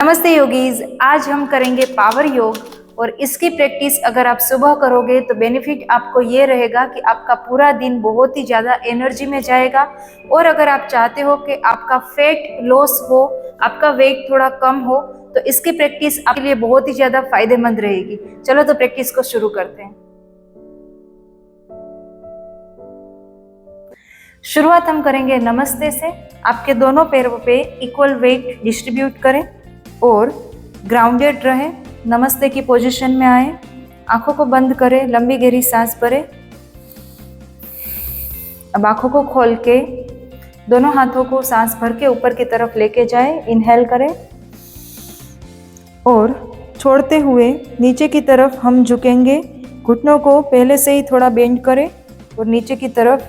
नमस्ते योगीज। आज हम करेंगे पावर योग और इसकी प्रैक्टिस अगर आप सुबह करोगे तो बेनिफिट आपको ये रहेगा कि आपका पूरा दिन बहुत ही ज़्यादा एनर्जी में जाएगा। और अगर आप चाहते हो कि आपका फैट लॉस हो, आपका वेट थोड़ा कम हो, तो इसकी प्रैक्टिस आपके लिए बहुत ही ज़्यादा फायदेमंद रहेगी। चलो तो प्रैक्टिस को शुरू करते हैं। शुरुआत हम करेंगे नमस्ते से। आपके दोनों पैरों पे इक्वल वेट डिस्ट्रीब्यूट करें और ग्राउंडेड रहे। नमस्ते की पोजीशन में आए, आंखों को बंद करें, लंबी गहरी सांस भरें। अब आंखों को खोल के दोनों हाथों को सांस भर के ऊपर की तरफ लेके जाएं। इनहेल करें और छोड़ते हुए नीचे की तरफ हम झुकेंगे। घुटनों को पहले से ही थोड़ा बेंड करें और नीचे की तरफ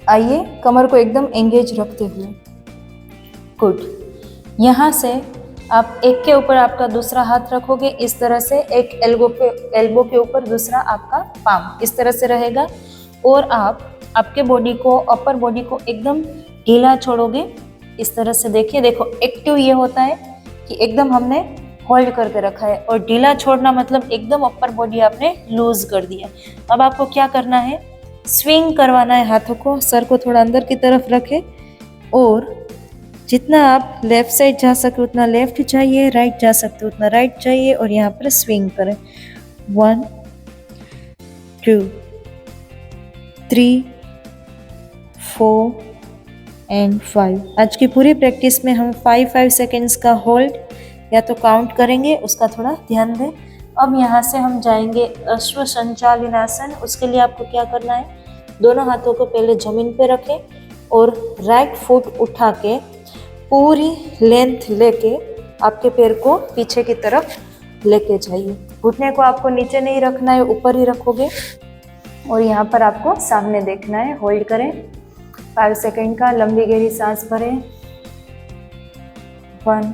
आइए, कमर को एकदम एंगेज रखते हुए। गुड। यहाँ से आप एक के ऊपर आपका दूसरा हाथ रखोगे, इस तरह से एक एल्बो के ऊपर दूसरा आपका पाम इस तरह से रहेगा। और आप आपके बॉडी को, अपर बॉडी को एकदम ढीला छोड़ोगे इस तरह से। देखो एक्टिव ये होता है कि एकदम हमने होल्ड करके रखा है, और ढीला छोड़ना मतलब एकदम अपर बॉडी आपने लूज कर दिया। अब आपको क्या करना है, स्विंग करवाना है हाथों को। सर को थोड़ा अंदर की तरफ रखें और जितना आप लेफ्ट साइड जा सके उतना लेफ्ट चाहिए, राइट जा सकते उतना राइट चाहिए, और यहाँ पर स्विंग करें। 1 2 3 4 एंड 5। आज की पूरी प्रैक्टिस में हम 5 सेकेंड्स का होल्ड या तो काउंट करेंगे, उसका थोड़ा ध्यान दें। अब यहाँ से हम जाएंगे अश्व संचालनासन। उसके लिए आपको क्या करना है, दोनों हाथों को पहले जमीन पे रखें और राइट फुट उठा के पूरी लेंथ लेके आपके पैर को पीछे की तरफ लेके जाइए। घुटने को आपको नीचे नहीं रखना है, ऊपर ही रखोगे। और यहाँ पर आपको सामने देखना है। होल्ड करें 5 सेकेंड का, लंबी गहरी सांस भरें। 1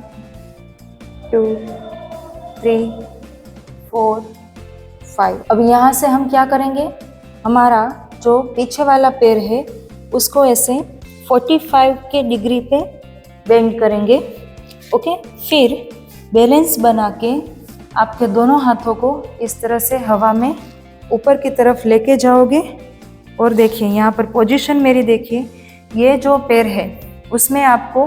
2 3 4 5। अब यहाँ से हम क्या करेंगे, हमारा जो पीछे वाला पैर है उसको ऐसे 45 के डिग्री पे बेंड करेंगे। ओके, फिर बैलेंस बना के आपके दोनों हाथों को इस तरह से हवा में ऊपर की तरफ लेके जाओगे। और देखिए यहाँ पर पोजीशन मेरी देखिए, ये जो पैर है उसमें आपको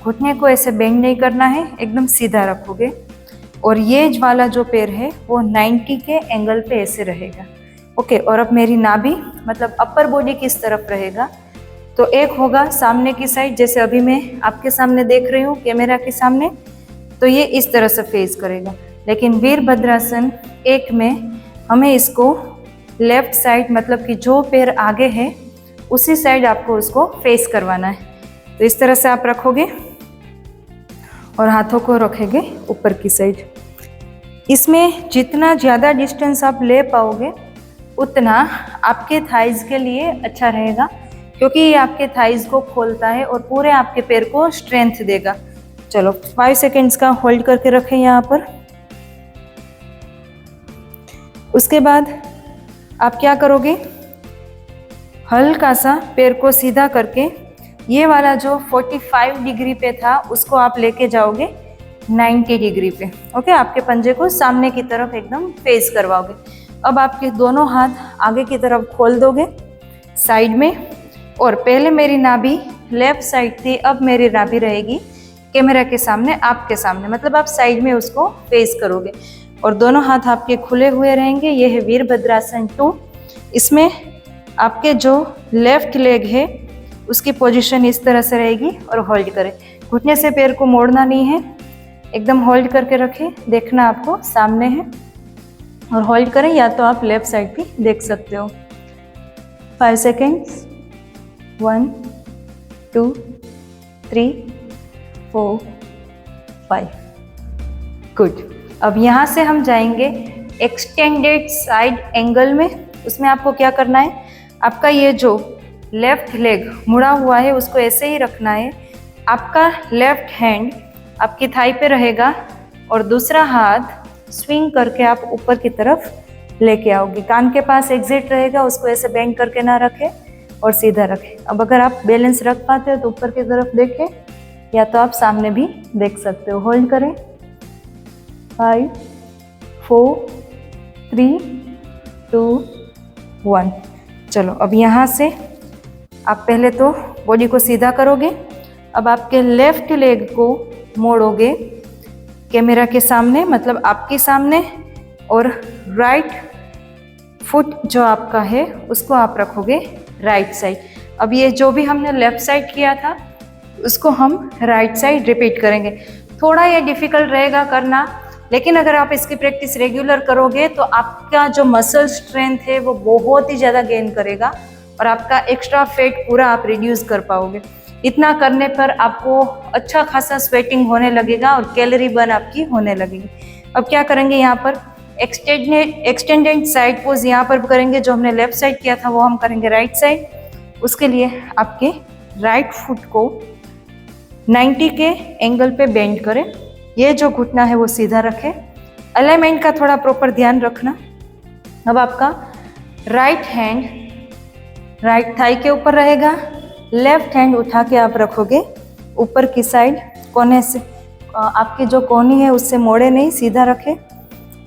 घुटने को ऐसे बेंड नहीं करना है, एकदम सीधा रखोगे। और ये वाला जो पैर है वो 90 के एंगल पे ऐसे रहेगा। ओके, और अब मेरी नाभि मतलब अपर बॉडी किस तरफ रहेगा, तो एक होगा सामने की साइड, जैसे अभी मैं आपके सामने देख रही हूँ कैमरा के सामने, तो ये इस तरह से फेस करेगा। लेकिन वीरभद्रासन एक में हमें इसको लेफ्ट साइड मतलब कि जो पैर आगे है उसी साइड आपको उसको फेस करवाना है। तो इस तरह से आप रखोगे और हाथों को रखेंगे ऊपर की साइड। इसमें जितना ज़्यादा डिस्टेंस आप ले पाओगे उतना आपके थाइज के लिए अच्छा रहेगा, क्योंकि ये आपके थाइज को खोलता है और पूरे आपके पैर को स्ट्रेंथ देगा। चलो 5 सेकेंड्स का होल्ड करके रखें यहाँ पर। उसके बाद आप क्या करोगे, हल्का सा पैर को सीधा करके ये वाला जो 45 डिग्री पे था उसको आप लेके जाओगे 90 डिग्री पे। ओके, आपके पंजे को सामने की तरफ एकदम फेस करवाओगे। अब आपके दोनों हाथ आगे की तरफ खोल दोगे साइड में, और पहले मेरी नाभि लेफ्ट साइड थी, अब मेरी नाभि रहेगी कैमरा के सामने, आपके सामने, मतलब आप साइड में उसको फेस करोगे और दोनों हाथ आपके खुले हुए रहेंगे। ये है वीरभद्रासन 2। इसमें आपके जो लेफ्ट लेग है उसकी पोजीशन इस तरह से रहेगी और होल्ड करें। घुटने से पैर को मोड़ना नहीं है, एकदम होल्ड करके रखें। देखना आपको सामने है और होल्ड करें, या तो आप लेफ्ट साइड भी देख सकते हो। 5 सेकेंड्स। 1 2 3 4 5। गुड। अब यहाँ से हम जाएंगे एक्सटेंडेड साइड एंगल में। उसमें आपको क्या करना है, आपका ये जो लेफ्ट लेग मुड़ा हुआ है उसको ऐसे ही रखना है। आपका लेफ्ट हैंड आपकी थाई पे रहेगा और दूसरा हाथ स्विंग करके आप ऊपर की तरफ लेके आओगे। कान के पास एग्जिट रहेगा, उसको ऐसे बेंड करके ना रखें और सीधा रखें। अब अगर आप बैलेंस रख पाते हो तो ऊपर की तरफ देखें, या तो आप सामने भी देख सकते हो। होल्ड करें 5 4 3 2 1। चलो अब यहाँ से आप पहले तो बॉडी को सीधा करोगे। अब आपके लेफ्ट लेग को मोड़ोगे कैमरा के सामने, मतलब आपके सामने, और राइट फुट जो आपका है उसको आप रखोगे राइट साइड। अब ये जो भी हमने लेफ्ट साइड किया था उसको हम राइट साइड रिपीट करेंगे। थोड़ा ये डिफिकल्ट रहेगा करना, लेकिन अगर आप इसकी प्रैक्टिस रेगुलर करोगे तो आपका जो मसल स्ट्रेंथ है वो बहुत ही ज़्यादा गेन करेगा और आपका एक्स्ट्रा फैट पूरा आप रिड्यूस कर पाओगे। इतना करने पर आपको अच्छा खासा स्वेटिंग होने लगेगा और कैलोरी बर्न आपकी होने लगेगी। अब क्या करेंगे, यहाँ पर एक्सटेंडेड साइड पोज यहाँ पर करेंगे। जो हमने लेफ्ट साइड किया था वो हम करेंगे राइट साइड। उसके लिए आपके राइट फुट को 90 के एंगल पे बेंड करें। ये जो घुटना है वो सीधा रखें। अलाइनमेंट का थोड़ा प्रॉपर ध्यान रखना। अब आपका राइट हैंड राइट थाई के ऊपर रहेगा, लेफ्ट हैंड उठा के आप रखोगे ऊपर की साइड, कोने से आपकी जो कोहनी है उससे मोड़े नहीं, सीधा रखें।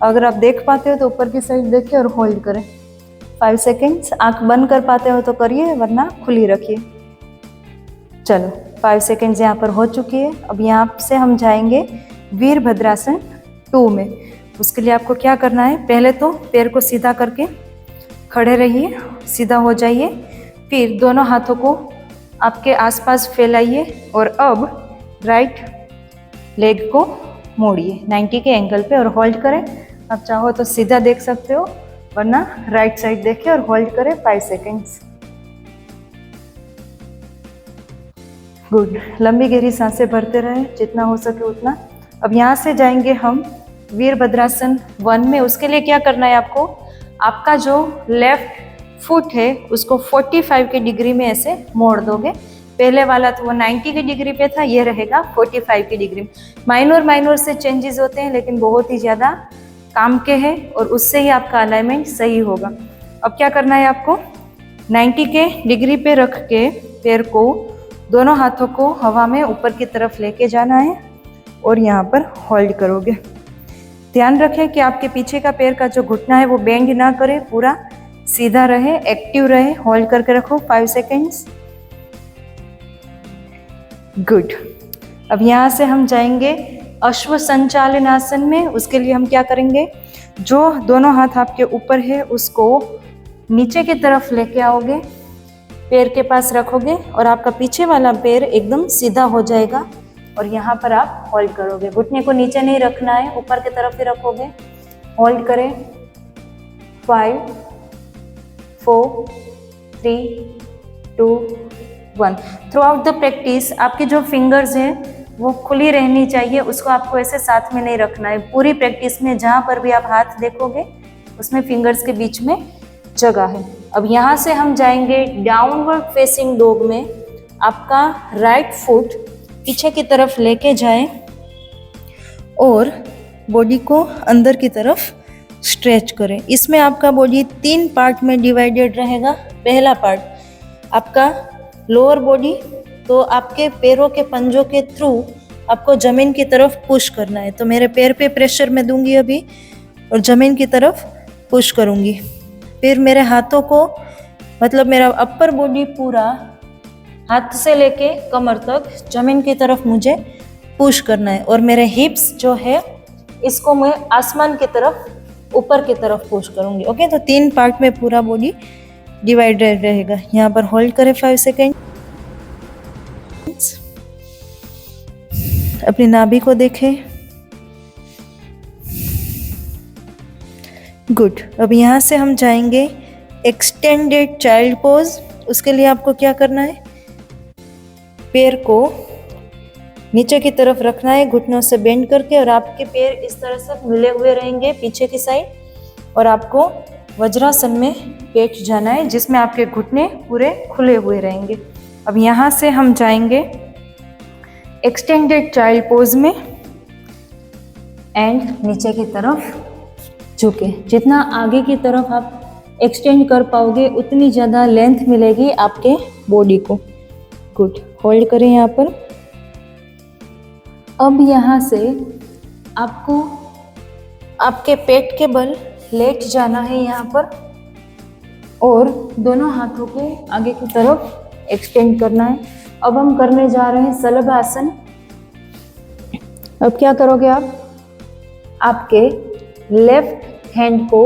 अगर आप देख पाते हो तो ऊपर की साइड देखिए और होल्ड करें 5 सेकेंड्स। आंख बंद कर पाते हो तो करिए, वरना खुली रखिए। चलो 5 सेकेंड्स यहाँ पर हो चुकी है। अब यहाँ से हम जाएंगे वीरभद्रासन 2 में। उसके लिए आपको क्या करना है, पहले तो पैर को सीधा करके खड़े रहिए, सीधा हो जाइए। फिर दोनों हाथों को आपके आसपास फैलाइए और अब राइट लेग को मोड़िए 90 के एंगल पे और होल्ड करें। आप चाहो तो सीधा देख सकते हो, वरना राइट साइड देखिए और होल्ड करें 5 सेकेंड्स। गुड। लंबी गहरी सांसें भरते रहे जितना हो सके उतना। अब यहाँ से जाएंगे हम वीरभद्रासन 1 में। उसके लिए क्या करना है आपको, आपका जो लेफ्ट फुट है उसको 45 के डिग्री में ऐसे मोड़ दोगे। पहले वाला तो वो 90 के डिग्री पे था, ये रहेगा 45 की डिग्री। माइनर से चेंजेस होते हैं लेकिन बहुत ही ज़्यादा काम के हैं और उससे ही आपका अलाइनमेंट सही होगा। अब क्या करना है आपको, 90 के डिग्री पे रख के पैर को दोनों हाथों को हवा में ऊपर की तरफ लेके जाना है और यहाँ पर होल्ड करोगे। ध्यान रखें कि आपके पीछे का पैर का जो घुटना है वो बेंड ना करे, पूरा सीधा रहे, एक्टिव रहे। होल्ड करके रखो 5 सेकेंड्स। गुड। अब यहाँ से हम जाएंगे अश्व संचालन आसन में। उसके लिए हम क्या करेंगे, जो दोनों हाथ आपके ऊपर है उसको नीचे की तरफ लेके आओगे, पैर के पास रखोगे और आपका पीछे वाला पैर एकदम सीधा हो जाएगा और यहाँ पर आप होल्ड करोगे। घुटने को नीचे नहीं रखना है, ऊपर की तरफ ही रखोगे। होल्ड करें 5 4 3 2 1। थ्रू आउट द प्रैक्टिस आपकी जो फिंगर्स हैं वो खुली रहनी चाहिए, उसको आपको ऐसे साथ में नहीं रखना है। पूरी प्रैक्टिस में जहाँ पर भी आप हाथ देखोगे उसमें फिंगर्स के बीच में जगह है। अब यहाँ से हम जाएंगे डाउनवर्ड फेसिंग डॉग में। आपका राइट फुट पीछे की तरफ लेके जाएं और बॉडी को अंदर की तरफ स्ट्रेच करें। इसमें आपका बॉडी 3 पार्ट में डिवाइडेड रहेगा। पहला पार्ट आपका लोअर बॉडी, तो आपके पैरों के पंजों के थ्रू आपको जमीन की तरफ पुश करना है। तो मेरे पैर पे प्रेशर मैं दूंगी अभी और जमीन की तरफ पुश करूंगी। फिर मेरे हाथों को, मतलब मेरा अपर बॉडी पूरा हाथ से लेके कमर तक जमीन की तरफ मुझे पुश करना है और मेरे हिप्स जो है इसको मैं आसमान की तरफ, ऊपर की तरफ पुश करूंगी। ओके, तो 3 पार्ट में पूरा बॉडी डिवाइडेड रहेगा। यहाँ पर होल्ड करें 5 सेकेंड। अपनी नाभि को देखें। गुड। अब यहाँ से हम जाएंगे एक्सटेंडेड चाइल्ड पोज। उसके लिए आपको क्या करना है, पैर को नीचे की तरफ रखना है घुटनों से बेंड करके और आपके पैर इस तरह से मिले हुए रहेंगे पीछे की साइड और आपको वज्रासन में बैठ जाना है जिसमें आपके घुटने पूरे खुले हुए रहेंगे। अब यहाँ से हम जाएंगे एक्सटेंडेड चाइल्ड पोज में एंड नीचे की तरफ झुके। जितना आगे की तरफ आप एक्सटेंड कर पाओगे उतनी ज़्यादा लेंथ मिलेगी आपके बॉडी को। गुड। होल्ड करें यहाँ पर। अब यहाँ से आपको आपके पेट के बल लेट जाना है यहाँ पर और दोनों हाथों को आगे की तरफ एक्सटेंड करना है। अब हम करने जा रहे हैं शलभ आसन। अब क्या करोगे आप? आपके लेफ्ट हैंड को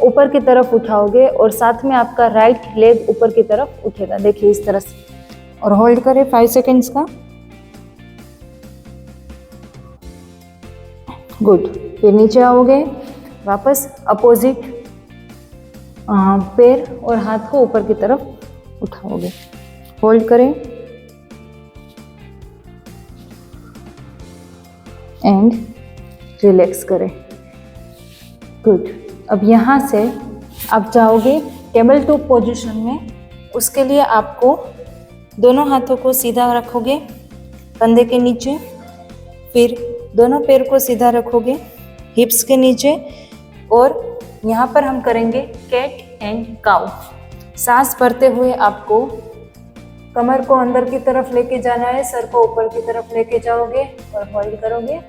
ऊपर की तरफ उठाओगे और साथ में आपका राइट लेग ऊपर की तरफ उठेगा। देखिए इस तरह से, और होल्ड करें 5 सेकेंड्स का। गुड। फिर नीचे आओगे, वापस अपोजिट पैर और हाथ को ऊपर की तरफ उठाओगे। होल्ड करें एंड रिलैक्स करें। गुड। अब यहाँ से आप जाओगे टेबल टॉप पोजीशन में। उसके लिए आपको दोनों हाथों को सीधा रखोगे कंधे के नीचे, फिर दोनों पैर को सीधा रखोगे हिप्स के नीचे, और यहाँ पर हम करेंगे कैट एंड काउ। सांस भरते हुए आपको कमर को अंदर की तरफ लेके जाना है, सर को ऊपर की तरफ लेके जाओगे और होल्ड करोगे।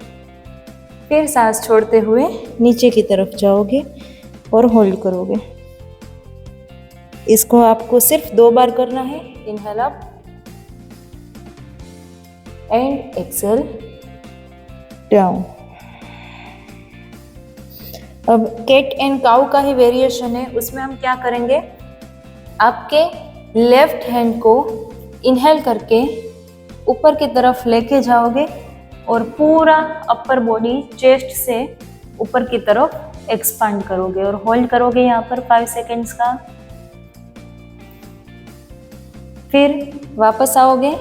फिर सांस छोड़ते हुए नीचे की तरफ जाओगे और होल्ड करोगे। इसको आपको सिर्फ 2 बार करना है। Inhale up and exhale down. अब कैट एंड काउ का ही वेरिएशन है। उसमें हम क्या करेंगे, आपके लेफ्ट हैंड को इनहेल करके ऊपर की तरफ लेके जाओगे और पूरा अपर बॉडी चेस्ट से ऊपर की तरफ एक्सपांड करोगे और होल्ड करोगे यहाँ पर 5 सेकेंड्स का। फिर वापस आओगे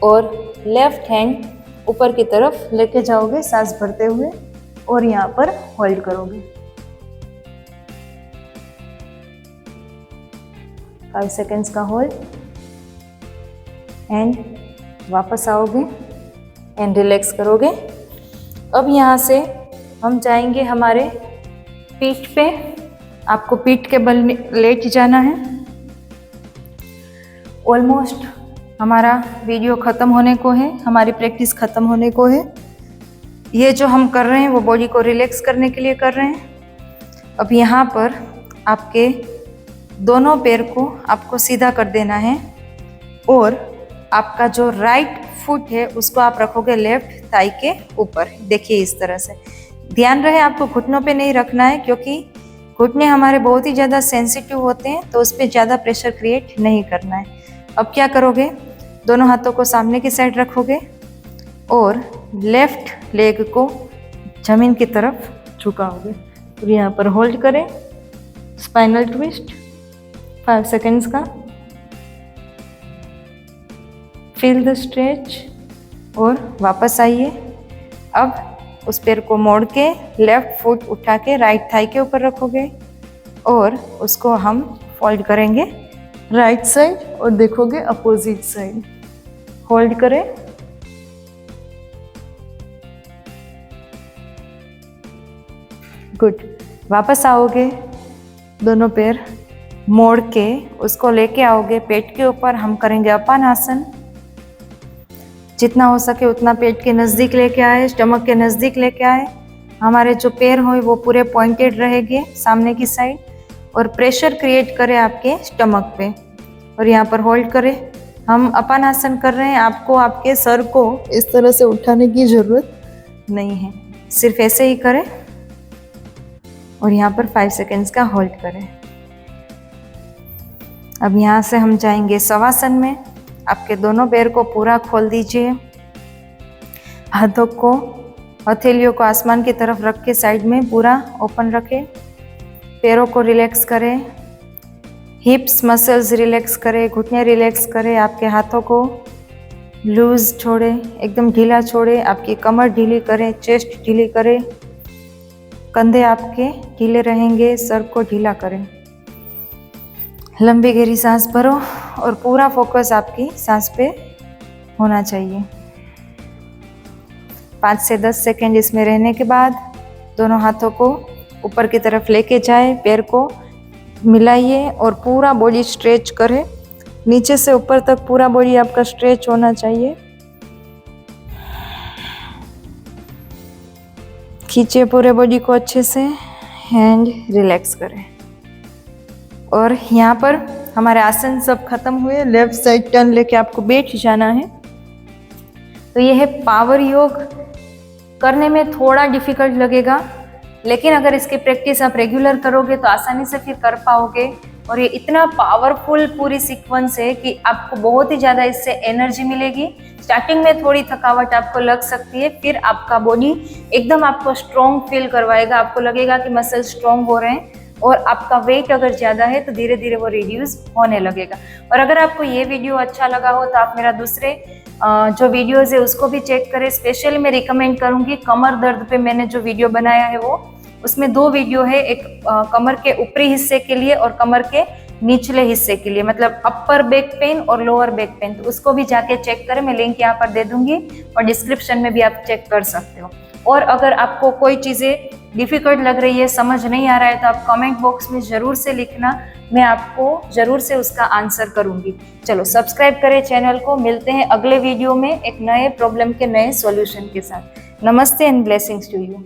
और लेफ्ट हैंड ऊपर की तरफ लेके जाओगे सांस भरते हुए और यहाँ पर होल्ड करोगे 5 सेकेंड्स का होल्ड एंड वापस आओगे एंड रिलैक्स करोगे। अब यहाँ से हम जाएंगे हमारे पीठ पे। आपको पीठ के बल लेट जाना है। ऑलमोस्ट हमारा वीडियो ख़त्म होने को है, हमारी प्रैक्टिस ख़त्म होने को है। ये जो हम कर रहे हैं वो बॉडी को रिलैक्स करने के लिए कर रहे हैं। अब यहाँ पर आपके दोनों पैर को आपको सीधा कर देना है और आपका जो राइट फुट है उसको आप रखोगे लेफ्ट थाई के ऊपर। देखिए इस तरह से। ध्यान रहे आपको घुटनों पे नहीं रखना है, क्योंकि घुटने हमारे बहुत ही ज़्यादा सेंसिटिव होते हैं, तो उस पर ज़्यादा प्रेशर क्रिएट नहीं करना है। अब क्या करोगे, दोनों हाथों को सामने की साइड रखोगे और लेफ्ट लेग को जमीन की तरफ झुकाओगे और यहाँ पर होल्ड करें स्पाइनल ट्विस्ट 5 सेकेंड्स का। फील द स्ट्रेच और वापस आइए। अब उस पैर को मोड़ के लेफ्ट फुट उठा के राइट थाई के ऊपर रखोगे और उसको हम फोल्ड करेंगे राइट साइड और देखोगे अपोजिट साइड। होल्ड करें गुड। वापस आओगे, दोनों पैर मोड़ के उसको लेके आओगे पेट के ऊपर। हम करेंगे अपान आसन। जितना हो सके उतना पेट के नज़दीक लेके आए, स्टमक के नज़दीक लेके आए। हमारे जो पैर हो वो पूरे पॉइंटेड रहेंगे सामने की साइड और प्रेशर क्रिएट करे आपके स्टमक पे और यहाँ पर होल्ड करें। हम अपान आसन कर रहे हैं। आपको आपके सर को इस तरह से उठाने की ज़रूरत नहीं है, सिर्फ ऐसे ही करें और यहाँ पर 5 सेकेंड्स का होल्ड करें। अब यहाँ से हम जाएंगे शवासन में। आपके दोनों पैर को पूरा खोल दीजिए, हाथों को हथेलियों को आसमान की तरफ रख के साइड में पूरा ओपन रखें। पैरों को रिलैक्स करें, हिप्स मसल्स रिलैक्स करें, घुटने रिलैक्स करें। आपके हाथों को लूज छोड़े, एकदम ढीला छोड़े। आपकी कमर ढीली करें, चेस्ट ढीली करें, कंधे आपके ढीले रहेंगे, सर को ढीला करें। लंबी गहरी सांस भरो और पूरा फोकस आपकी सांस पे होना चाहिए। 5 से 10 सेकेंड इसमें रहने के बाद दोनों हाथों को ऊपर की तरफ लेके जाए, पैर को मिलाइए और पूरा बॉडी स्ट्रेच करें। नीचे से ऊपर तक पूरा बॉडी आपका स्ट्रेच होना चाहिए। खींचे पूरे बॉडी को अच्छे से एंड रिलैक्स करें। और यहाँ पर हमारे आसन सब खत्म हुए, लेफ्ट साइड टर्न लेके आपको बैठ जाना है। तो ये है पावर योग। करने में थोड़ा डिफिकल्ट लगेगा, लेकिन अगर इसकी प्रैक्टिस आप रेगुलर करोगे तो आसानी से फिर कर पाओगे। और ये इतना पावरफुल पूरी सीक्वेंस है कि आपको बहुत ही ज़्यादा इससे एनर्जी मिलेगी। स्टार्टिंग में थोड़ी थकावट आपको लग सकती है, फिर आपका बॉडी एकदम आपको स्ट्रॉन्ग फील करवाएगा। आपको लगेगा कि मसल स्ट्रॉन्ग हो रहे हैं, और आपका वेट अगर ज़्यादा है तो धीरे धीरे वो रिड्यूस होने लगेगा। और अगर आपको ये वीडियो अच्छा लगा हो तो आप मेरा दूसरे जो वीडियोज़ है उसको भी चेक करें। स्पेशली मैं रिकमेंड करूँगी कमर दर्द पे मैंने जो वीडियो बनाया है वो, उसमें 2 वीडियो है, एक कमर के ऊपरी हिस्से के लिए और कमर के निचले हिस्से के लिए, मतलब अपर बैक पेन और लोअर बैक पेन। तो उसको भी जाके चेक करें, मैं लिंक यहाँ पर दे दूंगी और डिस्क्रिप्शन में भी आप चेक कर सकते हो। और अगर आपको कोई चीज़ें डिफ़िकल्ट लग रही है, समझ नहीं आ रहा है, तो आप कमेंट बॉक्स में ज़रूर से लिखना, मैं आपको ज़रूर से उसका आंसर करूँगी। चलो सब्सक्राइब करें चैनल को। मिलते हैं अगले वीडियो में एक नए प्रॉब्लम के नए सॉल्यूशन के साथ। नमस्ते एंड ब्लेसिंग्स टू यू।